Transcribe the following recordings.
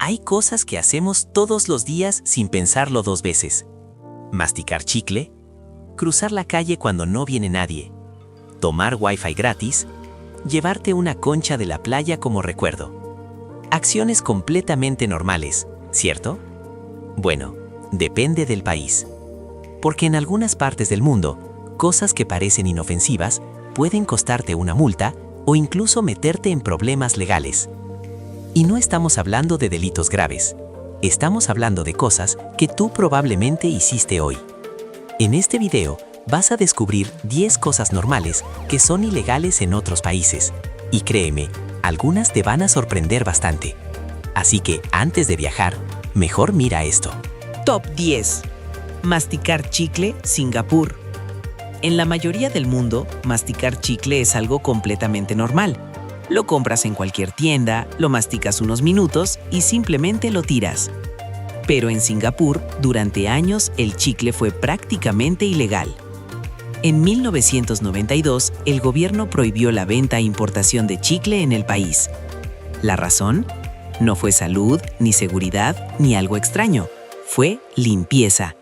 Hay cosas que hacemos todos los días sin pensarlo dos veces. Masticar chicle, cruzar la calle cuando no viene nadie, tomar Wi-Fi gratis, llevarte una concha de la playa como recuerdo. Acciones completamente normales, ¿cierto? Bueno, depende del país. Porque en algunas partes del mundo, cosas que parecen inofensivas pueden costarte una multa o incluso meterte en problemas legales. Y no estamos hablando de delitos graves. Estamos hablando de cosas que tú probablemente hiciste hoy. En este video vas a descubrir 10 cosas normales que son ilegales en otros países. Y créeme, algunas te van a sorprender bastante. Así que antes de viajar, mejor mira esto. Top 10. Masticar chicle, Singapur. En la mayoría del mundo, masticar chicle es algo completamente normal. Lo compras en cualquier tienda, lo masticas unos minutos y simplemente lo tiras. Pero en Singapur, durante años, el chicle fue prácticamente ilegal. En 1992, el gobierno prohibió la venta e importación de chicle en el país. ¿La razón? No fue salud, ni seguridad, ni algo extraño. Fue limpieza.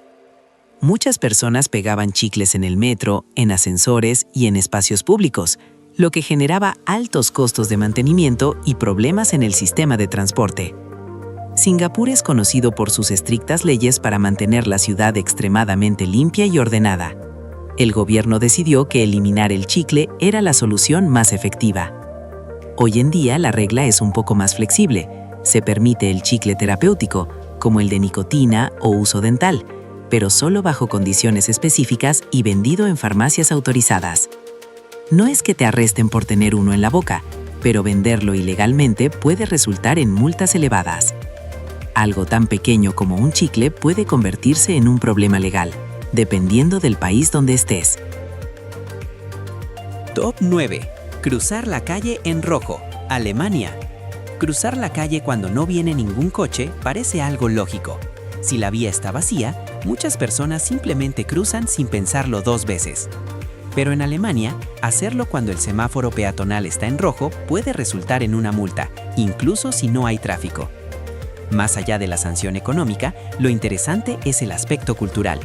Muchas personas pegaban chicles en el metro, en ascensores y en espacios públicos, lo que generaba altos costos de mantenimiento y problemas en el sistema de transporte. Singapur es conocido por sus estrictas leyes para mantener la ciudad extremadamente limpia y ordenada. El gobierno decidió que eliminar el chicle era la solución más efectiva. Hoy en día la regla es un poco más flexible. Se permite el chicle terapéutico, como el de nicotina o uso dental, pero solo bajo condiciones específicas y vendido en farmacias autorizadas. No es que te arresten por tener uno en la boca, pero venderlo ilegalmente puede resultar en multas elevadas. Algo tan pequeño como un chicle puede convertirse en un problema legal, dependiendo del país donde estés. Top 9. Cruzar la calle en rojo, Alemania. Cruzar la calle cuando no viene ningún coche parece algo lógico. Si la vía está vacía, muchas personas simplemente cruzan sin pensarlo dos veces. Pero en Alemania, hacerlo cuando el semáforo peatonal está en rojo puede resultar en una multa, incluso si no hay tráfico. Más allá de la sanción económica, lo interesante es el aspecto cultural.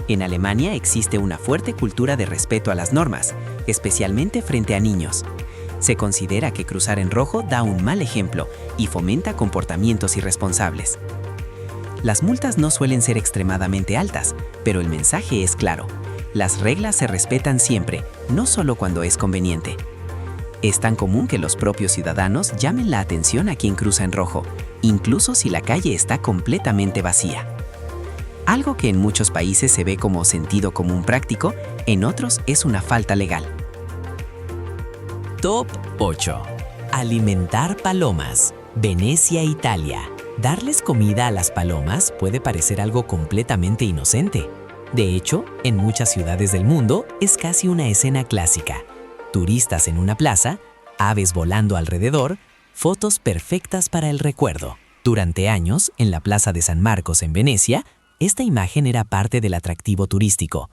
En Alemania existe una fuerte cultura de respeto a las normas, especialmente frente a niños. Se considera que cruzar en rojo da un mal ejemplo y fomenta comportamientos irresponsables. Las multas no suelen ser extremadamente altas, pero el mensaje es claro. Las reglas se respetan siempre, no solo cuando es conveniente. Es tan común que los propios ciudadanos llamen la atención a quien cruza en rojo, incluso si la calle está completamente vacía. Algo que en muchos países se ve como sentido común práctico, en otros es una falta legal. Top 8. Alimentar palomas, Venecia, Italia. Darles comida a las palomas puede parecer algo completamente inocente. De hecho, en muchas ciudades del mundo es casi una escena clásica. Turistas en una plaza, aves volando alrededor, fotos perfectas para el recuerdo. Durante años, en la Plaza de San Marcos en Venecia, esta imagen era parte del atractivo turístico.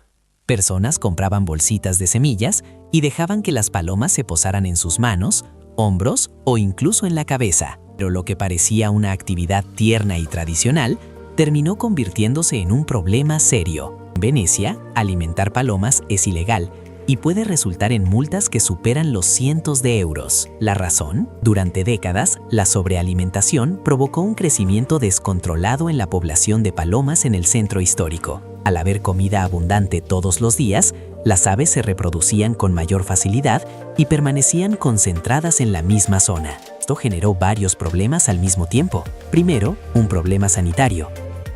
Personas compraban bolsitas de semillas y dejaban que las palomas se posaran en sus manos, hombros o incluso en la cabeza. Pero lo que parecía una actividad tierna y tradicional terminó convirtiéndose en un problema serio. En Venecia, alimentar palomas es ilegal y puede resultar en multas que superan los cientos de euros. ¿La razón? Durante décadas, la sobrealimentación provocó un crecimiento descontrolado en la población de palomas en el centro histórico. Al haber comida abundante todos los días, las aves se reproducían con mayor facilidad y permanecían concentradas en la misma zona. Esto generó varios problemas al mismo tiempo. Primero, un problema sanitario.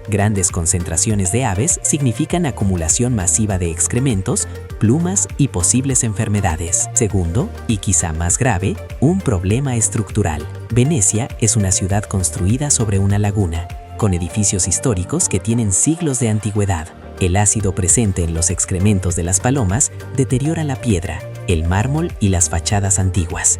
Grandes concentraciones de aves significan acumulación masiva de excrementos, plumas y posibles enfermedades. Segundo, y quizá más grave, un problema estructural. Venecia es una ciudad construida sobre una laguna, con edificios históricos que tienen siglos de antigüedad. El ácido presente en los excrementos de las palomas deteriora la piedra, el mármol y las fachadas antiguas.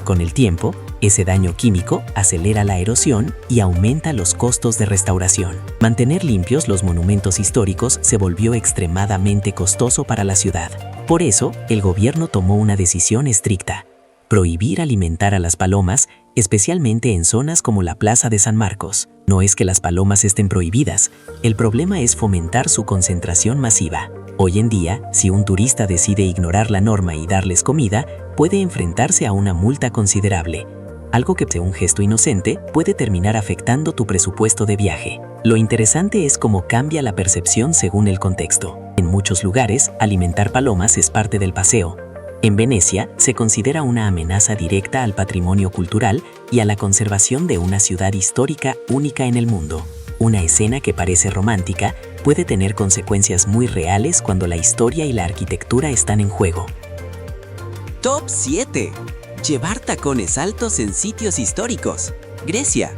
Con el tiempo, ese daño químico acelera la erosión y aumenta los costos de restauración. Mantener limpios los monumentos históricos se volvió extremadamente costoso para la ciudad. Por eso, el gobierno tomó una decisión estricta: Prohibir alimentar a las palomas, especialmente en zonas como la Plaza de San Marcos. No es que las palomas estén prohibidas, el problema es fomentar su concentración masiva. Hoy en día, si un turista decide ignorar la norma y darles comida, puede enfrentarse a una multa considerable. Algo que, de un gesto inocente, puede terminar afectando tu presupuesto de viaje. Lo interesante es cómo cambia la percepción según el contexto. En muchos lugares, alimentar palomas es parte del paseo. En Venecia, se considera una amenaza directa al patrimonio cultural y a la conservación de una ciudad histórica única en el mundo. Una escena que parece romántica puede tener consecuencias muy reales cuando la historia y la arquitectura están en juego. Top 7. Llevar tacones altos en sitios históricos. Grecia.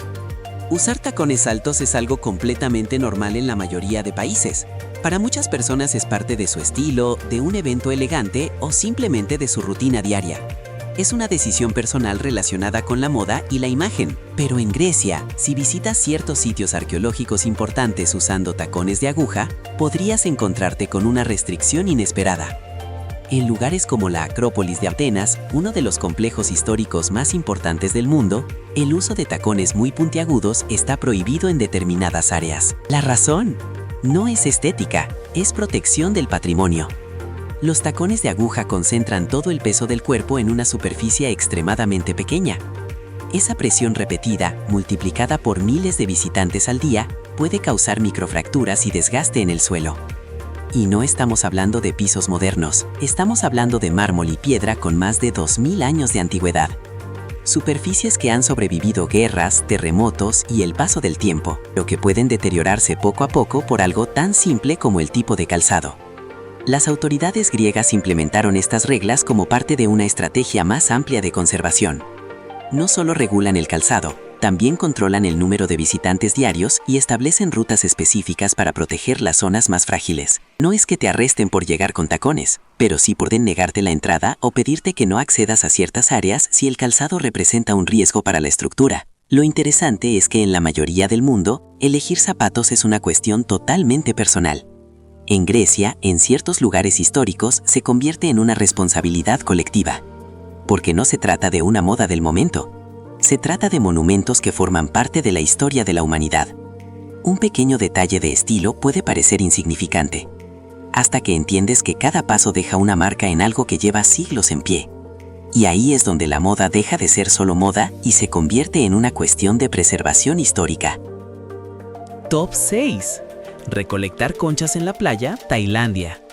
Usar tacones altos es algo completamente normal en la mayoría de países. Para muchas personas es parte de su estilo, de un evento elegante o simplemente de su rutina diaria. Es una decisión personal relacionada con la moda y la imagen. Pero en Grecia, si visitas ciertos sitios arqueológicos importantes usando tacones de aguja, podrías encontrarte con una restricción inesperada. En lugares como la Acrópolis de Atenas, uno de los complejos históricos más importantes del mundo, el uso de tacones muy puntiagudos está prohibido en determinadas áreas. La razón no es estética, es protección del patrimonio. Los tacones de aguja concentran todo el peso del cuerpo en una superficie extremadamente pequeña. Esa presión repetida, multiplicada por miles de visitantes al día, puede causar microfracturas y desgaste en el suelo. Y no estamos hablando de pisos modernos, estamos hablando de mármol y piedra con más de 2000 años de antigüedad. Superficies que han sobrevivido guerras, terremotos y el paso del tiempo, pero que pueden deteriorarse poco a poco por algo tan simple como el tipo de calzado. Las autoridades griegas implementaron estas reglas como parte de una estrategia más amplia de conservación. No solo regulan el calzado, también controlan el número de visitantes diarios y establecen rutas específicas para proteger las zonas más frágiles. No es que te arresten por llegar con tacones, pero sí pueden negarte la entrada o pedirte que no accedas a ciertas áreas si el calzado representa un riesgo para la estructura. Lo interesante es que en la mayoría del mundo, elegir zapatos es una cuestión totalmente personal. En Grecia, en ciertos lugares históricos, se convierte en una responsabilidad colectiva. Porque no se trata de una moda del momento. Se trata de monumentos que forman parte de la historia de la humanidad. Un pequeño detalle de estilo puede parecer insignificante, hasta que entiendes que cada paso deja una marca en algo que lleva siglos en pie. Y ahí es donde la moda deja de ser solo moda y se convierte en una cuestión de preservación histórica. Top 6. Recolectar conchas en la playa, Tailandia.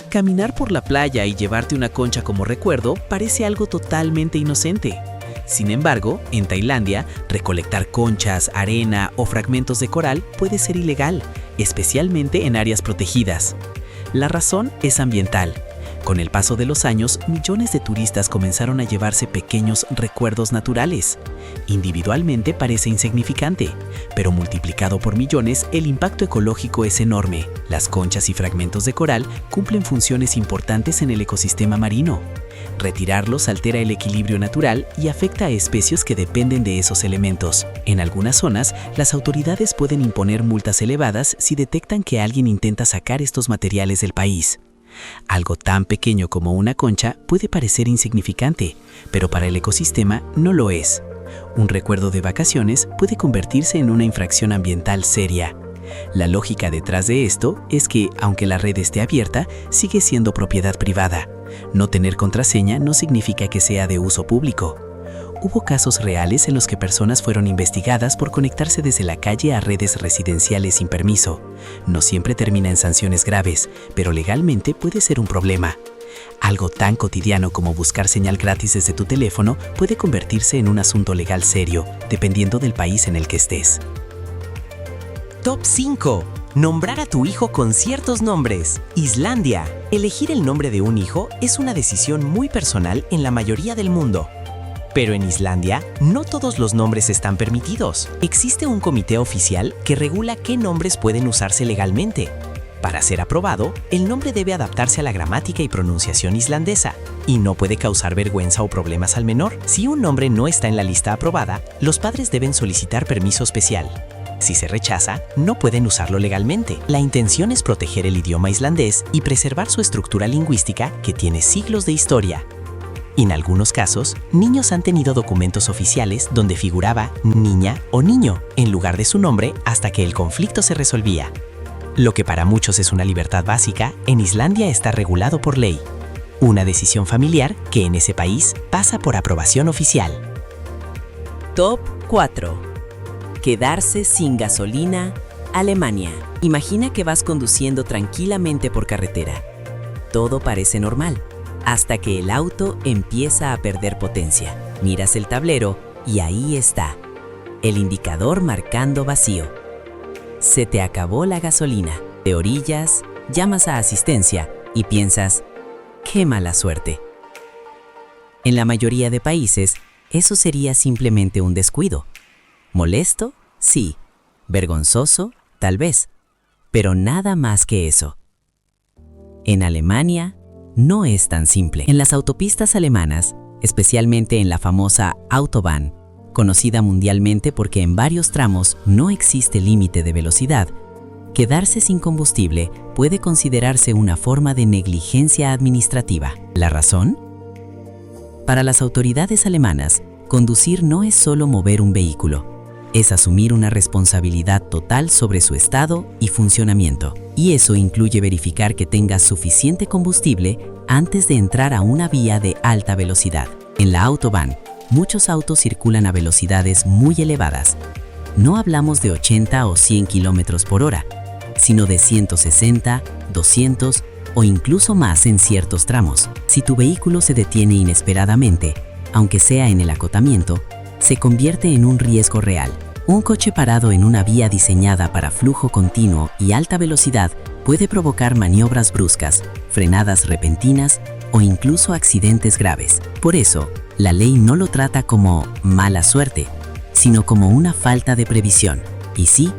Caminar por la playa y llevarte una concha como recuerdo parece algo totalmente inocente. Sin embargo, en Tailandia, recolectar conchas, arena o fragmentos de coral puede ser ilegal, especialmente en áreas protegidas. La razón es ambiental. Con el paso de los años, millones de turistas comenzaron a llevarse pequeños recuerdos naturales. Individualmente parece insignificante, pero multiplicado por millones, el impacto ecológico es enorme. Las conchas y fragmentos de coral cumplen funciones importantes en el ecosistema marino. Retirarlos altera el equilibrio natural y afecta a especies que dependen de esos elementos. En algunas zonas, las autoridades pueden imponer multas elevadas si detectan que alguien intenta sacar estos materiales del país. Algo tan pequeño como una concha puede parecer insignificante, pero para el ecosistema no lo es. Un recuerdo de vacaciones puede convertirse en una infracción ambiental seria. La lógica detrás de esto es que, aunque la red esté abierta, sigue siendo propiedad privada. No tener contraseña no significa que sea de uso público. Hubo casos reales en los que personas fueron investigadas por conectarse desde la calle a redes residenciales sin permiso. No siempre termina en sanciones graves, pero legalmente puede ser un problema. Algo tan cotidiano como buscar señal gratis desde tu teléfono puede convertirse en un asunto legal serio, dependiendo del país en el que estés. Top 5. Nombrar a tu hijo con ciertos nombres. Islandia. Elegir el nombre de un hijo es una decisión muy personal en la mayoría del mundo. Pero en Islandia, no todos los nombres están permitidos. Existe un comité oficial que regula qué nombres pueden usarse legalmente. Para ser aprobado, el nombre debe adaptarse a la gramática y pronunciación islandesa, y no puede causar vergüenza o problemas al menor. Si un nombre no está en la lista aprobada, los padres deben solicitar permiso especial. Si se rechaza, no pueden usarlo legalmente. La intención es proteger el idioma islandés y preservar su estructura lingüística que tiene siglos de historia. En algunos casos, niños han tenido documentos oficiales donde figuraba niña o niño en lugar de su nombre hasta que el conflicto se resolvía. Lo que para muchos es una libertad básica, en Islandia está regulado por ley. Una decisión familiar que en ese país pasa por aprobación oficial. Top 4. Quedarse sin gasolina, Alemania. Imagina que vas conduciendo tranquilamente por carretera. Todo parece normal, hasta que el auto empieza a perder potencia. Miras el tablero y ahí está, el indicador marcando vacío. Se te acabó la gasolina. Te orillas, llamas a asistencia y piensas, ¡qué mala suerte! En la mayoría de países, eso sería simplemente un descuido. ¿Molesto? Sí. ¿Vergonzoso? Tal vez. Pero nada más que eso. En Alemania, no es tan simple. En las autopistas alemanas, especialmente en la famosa Autobahn, conocida mundialmente porque en varios tramos no existe límite de velocidad, quedarse sin combustible puede considerarse una forma de negligencia administrativa. ¿La razón? Para las autoridades alemanas, conducir no es solo mover un vehículo, es asumir una responsabilidad total sobre su estado y funcionamiento. Y eso incluye verificar que tengas suficiente combustible antes de entrar a una vía de alta velocidad. En la Autobahn, muchos autos circulan a velocidades muy elevadas. No hablamos de 80 o 100 km por hora, sino de 160, 200 o incluso más en ciertos tramos. Si tu vehículo se detiene inesperadamente, aunque sea en el acotamiento, se convierte en un riesgo real. Un coche parado en una vía diseñada para flujo continuo y alta velocidad puede provocar maniobras bruscas, frenadas repentinas o incluso accidentes graves. Por eso, la ley no lo trata como mala suerte, sino como una falta de previsión. Y sí,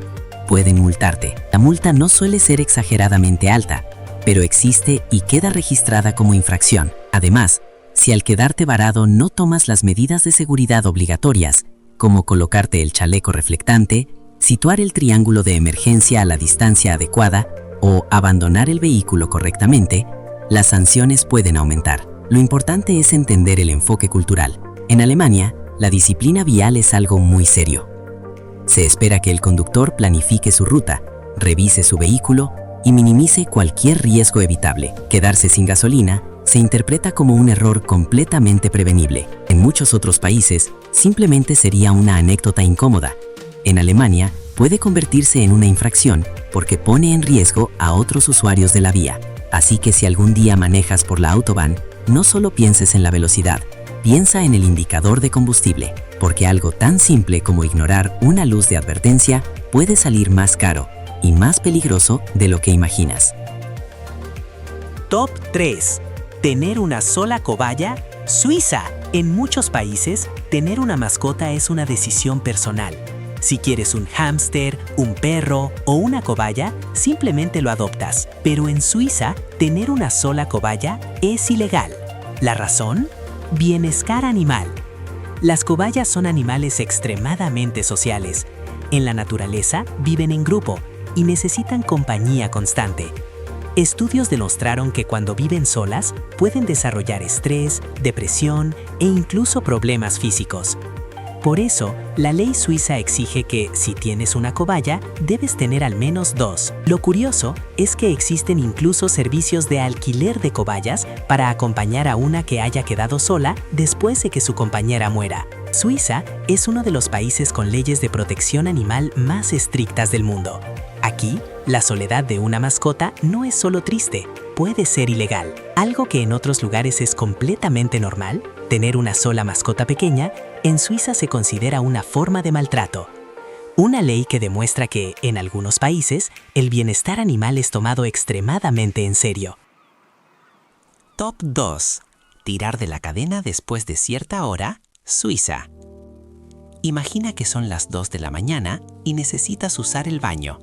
pueden multarte. La multa no suele ser exageradamente alta, pero existe y queda registrada como infracción. Además, si al quedarte varado no tomas las medidas de seguridad obligatorias, como colocarte el chaleco reflectante, situar el triángulo de emergencia a la distancia adecuada o abandonar el vehículo correctamente, las sanciones pueden aumentar. Lo importante es entender el enfoque cultural. En Alemania, la disciplina vial es algo muy serio. Se espera que el conductor planifique su ruta, revise su vehículo y minimice cualquier riesgo evitable. Quedarse sin gasolina se interpreta como un error completamente prevenible. En muchos otros países, simplemente sería una anécdota incómoda. En Alemania, puede convertirse en una infracción porque pone en riesgo a otros usuarios de la vía. Así que si algún día manejas por la Autobahn, no solo pienses en la velocidad, piensa en el indicador de combustible, porque algo tan simple como ignorar una luz de advertencia puede salir más caro y más peligroso de lo que imaginas. Top 3. Tener una sola cobaya, Suiza. En muchos países, tener una mascota es una decisión personal. Si quieres un hámster, un perro o una cobaya, simplemente lo adoptas. Pero en Suiza, tener una sola cobaya es ilegal. ¿La razón? Bienestar animal. Las cobayas son animales extremadamente sociales. En la naturaleza viven en grupo y necesitan compañía constante. Estudios demostraron que cuando viven solas pueden desarrollar estrés, depresión e incluso problemas físicos. Por eso, la ley suiza exige que, si tienes una cobaya, debes tener al menos 2. Lo curioso es que existen incluso servicios de alquiler de cobayas para acompañar a una que haya quedado sola después de que su compañera muera. Suiza es uno de los países con leyes de protección animal más estrictas del mundo. Aquí, la soledad de una mascota no es solo triste, puede ser ilegal. Algo que en otros lugares es completamente normal, tener una sola mascota pequeña, en Suiza se considera una forma de maltrato. Una ley que demuestra que, en algunos países, el bienestar animal es tomado extremadamente en serio. Top 2. Tirar de la cadena después de cierta hora, Suiza. Imagina que son las 2 de la mañana y necesitas usar el baño.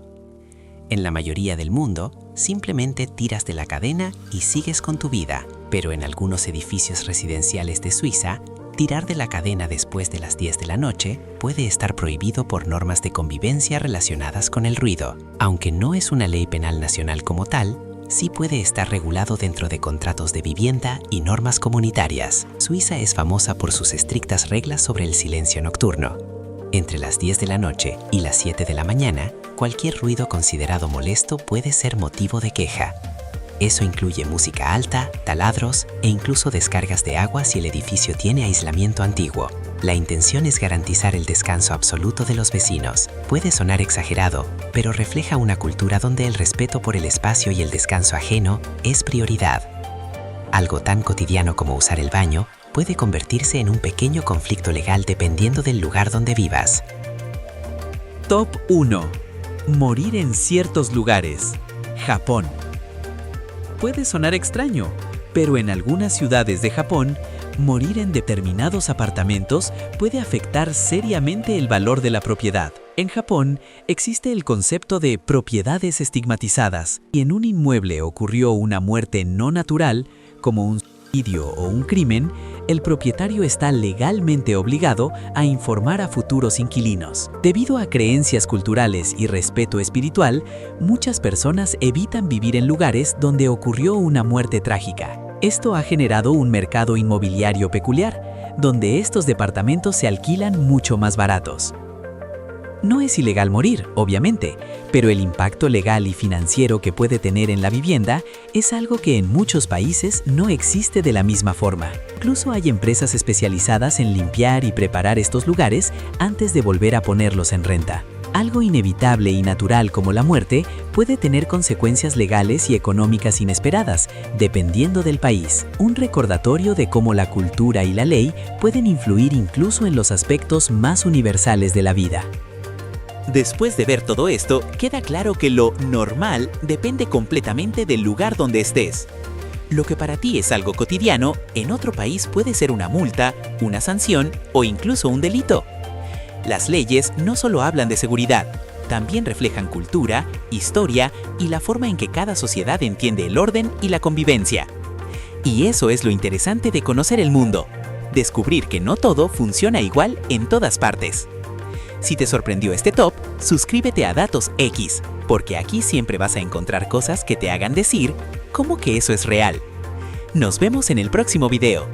En la mayoría del mundo, simplemente tiras de la cadena y sigues con tu vida. Pero en algunos edificios residenciales de Suiza, tirar de la cadena después de las 10 de la noche puede estar prohibido por normas de convivencia relacionadas con el ruido. Aunque no es una ley penal nacional como tal, sí puede estar regulado dentro de contratos de vivienda y normas comunitarias. Suiza es famosa por sus estrictas reglas sobre el silencio nocturno. Entre las 10 de la noche y las 7 de la mañana, cualquier ruido considerado molesto puede ser motivo de queja. Eso incluye música alta, taladros e incluso descargas de agua si el edificio tiene aislamiento antiguo. La intención es garantizar el descanso absoluto de los vecinos. Puede sonar exagerado, pero refleja una cultura donde el respeto por el espacio y el descanso ajeno es prioridad. Algo tan cotidiano como usar el baño puede convertirse en un pequeño conflicto legal dependiendo del lugar donde vivas. Top 1. Morir en ciertos lugares. Japón. Puede sonar extraño, pero en algunas ciudades de Japón, morir en determinados apartamentos puede afectar seriamente el valor de la propiedad. En Japón, existe el concepto de propiedades estigmatizadas. Si en un inmueble ocurrió una muerte no natural, como un suicidio o un crimen, el propietario está legalmente obligado a informar a futuros inquilinos. Debido a creencias culturales y respeto espiritual, muchas personas evitan vivir en lugares donde ocurrió una muerte trágica. Esto ha generado un mercado inmobiliario peculiar, donde estos departamentos se alquilan mucho más baratos. No es ilegal morir, obviamente, pero el impacto legal y financiero que puede tener en la vivienda es algo que en muchos países no existe de la misma forma. Incluso hay empresas especializadas en limpiar y preparar estos lugares antes de volver a ponerlos en renta. Algo inevitable y natural como la muerte puede tener consecuencias legales y económicas inesperadas, dependiendo del país. Un recordatorio de cómo la cultura y la ley pueden influir incluso en los aspectos más universales de la vida. Después de ver todo esto, queda claro que lo normal depende completamente del lugar donde estés. Lo que para ti es algo cotidiano, en otro país puede ser una multa, una sanción o incluso un delito. Las leyes no solo hablan de seguridad, también reflejan cultura, historia y la forma en que cada sociedad entiende el orden y la convivencia. Y eso es lo interesante de conocer el mundo, descubrir que no todo funciona igual en todas partes. Si te sorprendió este top, suscríbete a Datos X, porque aquí siempre vas a encontrar cosas que te hagan decir, ¿cómo que eso es real? Nos vemos en el próximo video.